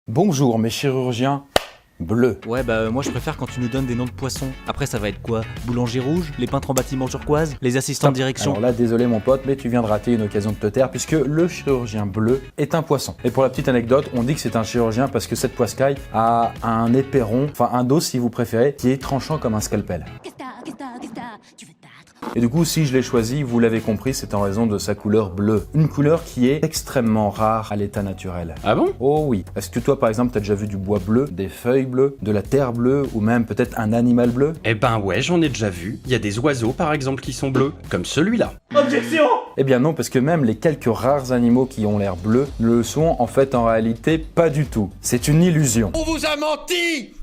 Bonjour mes chirurgiens bleus. Ouais moi je préfère quand tu nous donnes des noms de poissons. Après ça va être quoi? Boulanger rouge? Les peintres en bâtiment turquoise? Les assistants de direction? Alors là désolé mon pote, mais tu viens de rater une occasion de te taire puisque le chirurgien bleu est un poisson. Et pour la petite anecdote, on dit que c'est un chirurgien parce que cette poiscaille a un éperon, enfin un dos si vous préférez, qui est tranchant comme un scalpel. Tu veux te battre? Et du coup, si je l'ai choisi, vous l'avez compris, c'est en raison de sa couleur bleue. Une couleur qui est extrêmement rare à l'état naturel. Ah bon? Oh oui. Est-ce que toi, par exemple, t'as déjà vu du bois bleu, des feuilles bleues, de la terre bleue, ou même peut-être un animal bleu? Eh ben ouais, j'en ai déjà vu. Il y a des oiseaux par exemple qui sont bleus, comme celui-là. Eh bien non, parce que même les quelques rares animaux qui ont l'air bleus ne le sont en fait en réalité pas du tout. C'est une illusion. On vous a menti!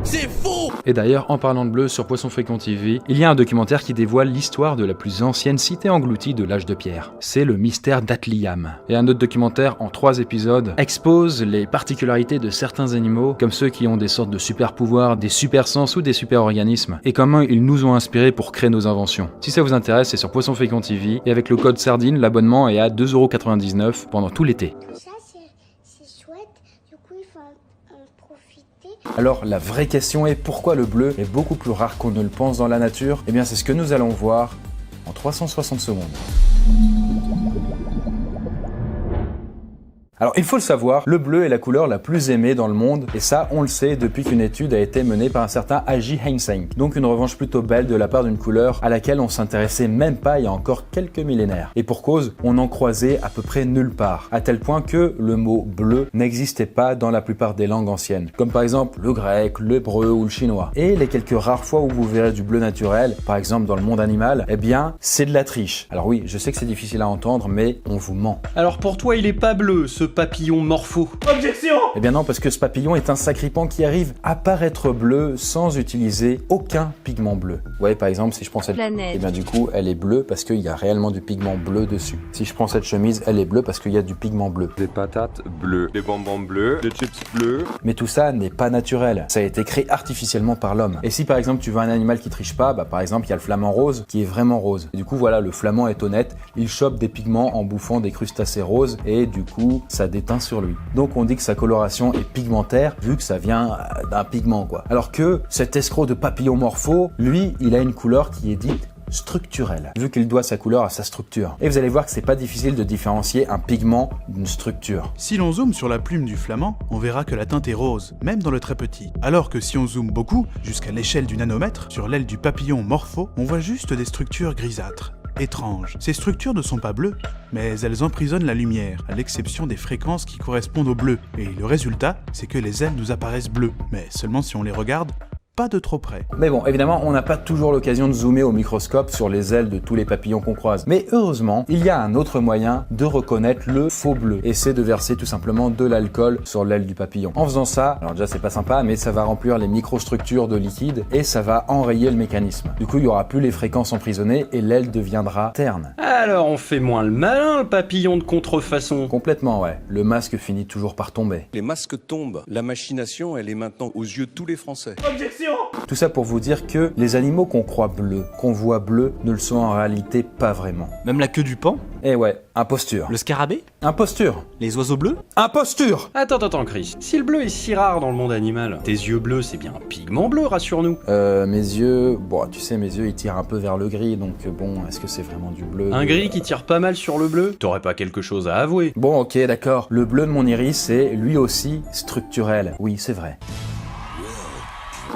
C'est faux! Et d'ailleurs, en parlant de bleu sur Poisson Fécond TV, il y a un documentaire qui dévoile l'histoire de la plus ancienne cité engloutie de l'âge de pierre. C'est le mystère d'Atliam. Et un autre documentaire en 3 épisodes expose les particularités de certains animaux, comme ceux qui ont des sortes de super pouvoirs, des super sens ou des super organismes, et comment ils nous ont inspirés pour créer nos inventions. Si ça vous intéresse, c'est sur Poisson Fécond TV, et avec le code SARDINE, l'abonnement est à 2,99€ pendant tout l'été. Tout ça, c'est chouette. Du coup, il faut en profiter. Alors la vraie question est pourquoi le bleu est beaucoup plus rare qu'on ne le pense dans la nature? Eh bien c'est ce que nous allons voir en 360 secondes. Alors il faut le savoir, le bleu est la couleur la plus aimée dans le monde et ça on le sait depuis qu'une étude a été menée par un certain Haji Henseng. Donc une revanche plutôt belle de la part d'une couleur à laquelle on s'intéressait même pas il y a encore quelques millénaires. Et pour cause, on n'en croisait à peu près nulle part, à tel point que le mot bleu n'existait pas dans la plupart des langues anciennes, comme par exemple le grec, l'hébreu ou le chinois. Et les quelques rares fois où vous verrez du bleu naturel, par exemple dans le monde animal, eh bien c'est de la triche. Alors oui, je sais que c'est difficile à entendre, mais on vous ment. Alors pour toi il est pas bleu, ce papillon morpho. Eh bien non, parce que ce papillon est un sacripant qui arrive à paraître bleu sans utiliser aucun pigment bleu. Vous voyez par exemple, si je prends cette Planète. eh bien du coup, elle est bleue parce qu'il y a réellement du pigment bleu dessus. Si je prends cette chemise, elle est bleue parce qu'il y a du pigment bleu. Des patates bleues, des bonbons bleus, des chips bleus. Mais tout ça n'est pas naturel. Ça a été créé artificiellement par l'homme. Et si par exemple tu veux un animal qui triche pas, bah par exemple il y a le flamand rose qui est vraiment rose. Et du coup voilà, le flamand est honnête, il chope des pigments en bouffant des crustacés roses et du coup ça déteint sur lui. Donc on dit que sa coloration est pigmentaire vu que ça vient d'un pigment quoi. Alors que cet escroc de papillon morpho, lui, il a une couleur qui est dite structurelle, vu qu'il doit sa couleur à sa structure. Et vous allez voir que c'est pas difficile de différencier un pigment d'une structure. Si l'on zoome sur la plume du flamand, on verra que la teinte est rose, même dans le très petit. Alors que si on zoome beaucoup, jusqu'à l'échelle du nanomètre, sur l'aile du papillon morpho, on voit juste des structures grisâtres. Étrange. Ces structures ne sont pas bleues, mais elles emprisonnent la lumière, à l'exception des fréquences qui correspondent au bleu. Et le résultat, c'est que les ailes nous apparaissent bleues, mais seulement si on les regarde pas de trop près. Mais bon, évidemment, on n'a pas toujours l'occasion de zoomer au microscope sur les ailes de tous les papillons qu'on croise. Mais heureusement, il y a un autre moyen de reconnaître le faux bleu. Et c'est de verser tout simplement de l'alcool sur l'aile du papillon. En faisant ça, alors déjà c'est pas sympa, mais ça va remplir les microstructures de liquide et ça va enrayer le mécanisme. Du coup, il y aura plus les fréquences emprisonnées et l'aile deviendra terne. Alors on fait moins le malin, le papillon de contrefaçon. Complètement, ouais. Le masque finit toujours par tomber. Les masques tombent. La machination, elle est maintenant aux yeux de tous les Français. Tout ça pour vous dire que les animaux qu'on croit bleus, qu'on voit bleus, ne le sont en réalité pas vraiment. Même la queue du paon? Et ouais, imposture. Le scarabée? Imposture. Les oiseaux bleus? Imposture. Attends Chris, si le bleu est si rare dans le monde animal, tes yeux bleus c'est bien un pigment bleu, rassure-nous. Mes yeux, bon, tu sais, mes yeux ils tirent un peu vers le gris, donc bon, est-ce que c'est vraiment du bleu? Un gris qui tire pas mal sur le bleu, t'aurais pas quelque chose à avouer. Bon, ok, d'accord. Le bleu de mon iris est lui aussi structurel. Oui, c'est vrai.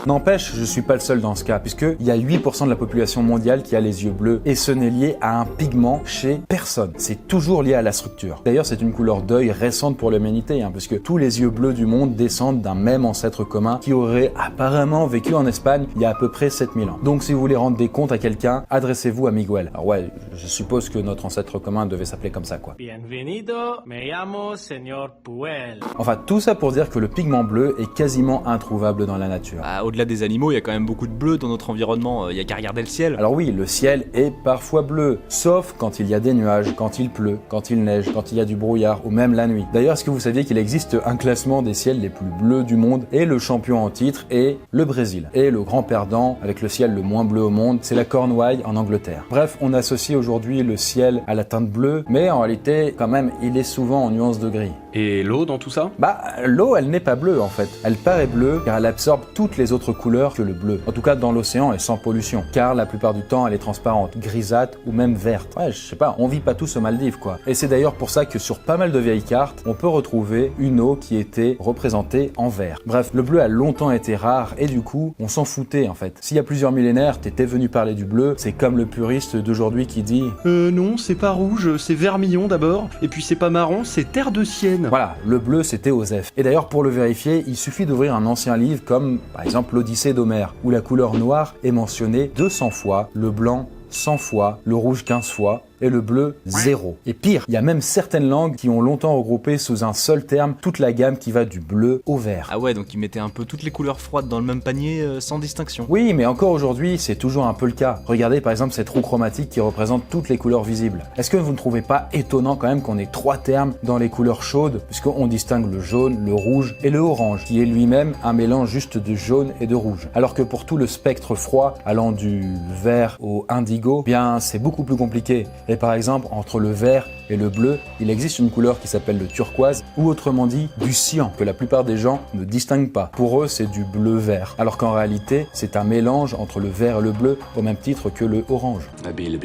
N'empêche, je suis pas le seul dans ce cas, puisqu'il y a 8% de la population mondiale qui a les yeux bleus, et ce n'est lié à un pigment chez personne. C'est toujours lié à la structure. D'ailleurs, c'est une couleur d'œil récente pour l'humanité, puisque tous les yeux bleus du monde descendent d'un même ancêtre commun qui aurait apparemment vécu en Espagne il y a à peu près 7000 ans. Donc si vous voulez rendre des comptes à quelqu'un, adressez-vous à Miguel. Alors ouais, je suppose que notre ancêtre commun devait s'appeler comme ça, quoi. Bienvenido, me llamo Señor Puel. Enfin, tout ça pour dire que le pigment bleu est quasiment introuvable dans la nature. Au-delà des animaux, il y a quand même beaucoup de bleu dans notre environnement, il y a qu'à regarder le ciel. Alors oui, le ciel est parfois bleu, sauf quand il y a des nuages, quand il pleut, quand il neige, quand il y a du brouillard ou même la nuit. D'ailleurs, est-ce que vous saviez qu'il existe un classement des ciels les plus bleus du monde et le champion en titre est le Brésil. Et le grand perdant, avec le ciel le moins bleu au monde, c'est la Cornouaille en Angleterre. Bref, on associe aujourd'hui le ciel à la teinte bleue, mais en réalité, quand même, il est souvent en nuances de gris. Et l'eau dans tout ça? Bah, l'eau, elle n'est pas bleue en fait. Elle paraît bleue car elle absorbe toutes les autres couleurs que le bleu. En tout cas dans l'océan et sans pollution. Car la plupart du temps, elle est transparente, grisâtre ou même verte. Ouais, je sais pas, on vit pas tous aux Maldives quoi. Et c'est d'ailleurs pour ça que sur pas mal de vieilles cartes, on peut retrouver une eau qui était représentée en vert. Bref, le bleu a longtemps été rare et du coup, on s'en foutait en fait. S'il y a plusieurs millénaires, t'étais venu parler du bleu, c'est comme le puriste d'aujourd'hui qui dit Non, c'est pas rouge, c'est vermillon d'abord, et puis c'est pas marron, c'est terre de sienne. voilà, le bleu c'était Osef. Et d'ailleurs pour le vérifier, il suffit d'ouvrir un ancien livre comme par exemple l'Odyssée d'Homère, où la couleur noire est mentionnée 200 fois, le blanc 100 fois, le rouge 15 fois, et le bleu 0. Et pire, il y a même certaines langues qui ont longtemps regroupé sous un seul terme toute la gamme qui va du bleu au vert. Ah ouais, donc ils mettaient un peu toutes les couleurs froides dans le même panier sans distinction. Oui, mais encore aujourd'hui, c'est toujours un peu le cas. Regardez par exemple cette roue chromatique qui représente toutes les couleurs visibles. Est-ce que vous ne trouvez pas étonnant quand même qu'on ait 3 termes dans les couleurs chaudes, puisqu'on distingue le jaune, le rouge et le orange, qui est lui-même un mélange juste de jaune et de rouge. Alors que pour tout le spectre froid, allant du vert au indigo, bien c'est beaucoup plus compliqué. Et par exemple, entre le vert et le bleu, il existe une couleur qui s'appelle le turquoise, ou autrement dit, du cyan, que la plupart des gens ne distinguent pas. Pour eux, c'est du bleu-vert, alors qu'en réalité, c'est un mélange entre le vert et le bleu, au même titre que le orange. Bill.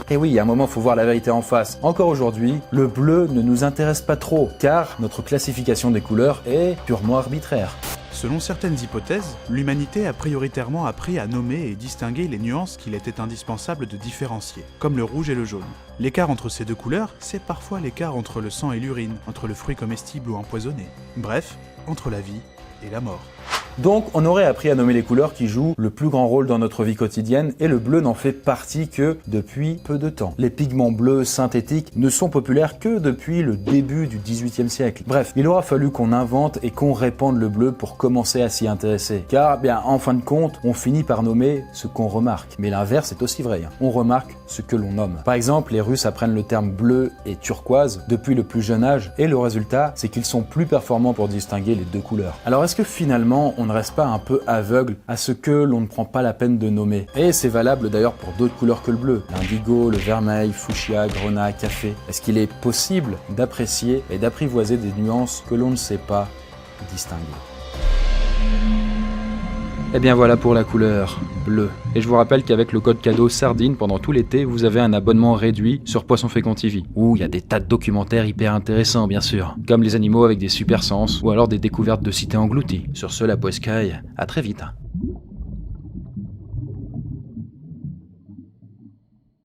Et oui, à un moment, il faut voir la vérité en face. Encore aujourd'hui, le bleu ne nous intéresse pas trop, car notre classification des couleurs est purement arbitraire. Selon certaines hypothèses, l'humanité a prioritairement appris à nommer et distinguer les nuances qu'il était indispensable de différencier, comme le rouge et le jaune. L'écart entre ces deux couleurs, c'est parfois l'écart entre le sang et l'urine, entre le fruit comestible ou empoisonné. Bref, entre la vie et la mort. Donc on aurait appris à nommer les couleurs qui jouent le plus grand rôle dans notre vie quotidienne et le bleu n'en fait partie que depuis peu de temps. Les pigments bleus synthétiques ne sont populaires que depuis le début du XVIIIe siècle. Bref, il aura fallu qu'on invente et qu'on répande le bleu pour commencer à s'y intéresser. Car bien en fin de compte, on finit par nommer ce qu'on remarque. Mais l'inverse est aussi vrai, on remarque ce que l'on nomme. Par exemple, les Russes apprennent le terme bleu et turquoise depuis le plus jeune âge et le résultat, c'est qu'ils sont plus performants pour distinguer les deux couleurs. Alors est-ce que finalement, on ne reste pas un peu aveugle à ce que l'on ne prend pas la peine de nommer? Et c'est valable d'ailleurs pour d'autres couleurs que le bleu. L'indigo, le vermeil, fuchsia, grenat, café. Est-ce qu'il est possible d'apprécier et d'apprivoiser des nuances que l'on ne sait pas distinguer? Et bien voilà pour la couleur bleu. Et je vous rappelle qu'avec le code cadeau Sardine, pendant tout l'été, vous avez un abonnement réduit sur Poisson Fécond TV, où il y a des tas de documentaires hyper intéressants bien sûr, comme les animaux avec des super sens, ou alors des découvertes de cités englouties. Sur ce, la Poescaille, à très vite.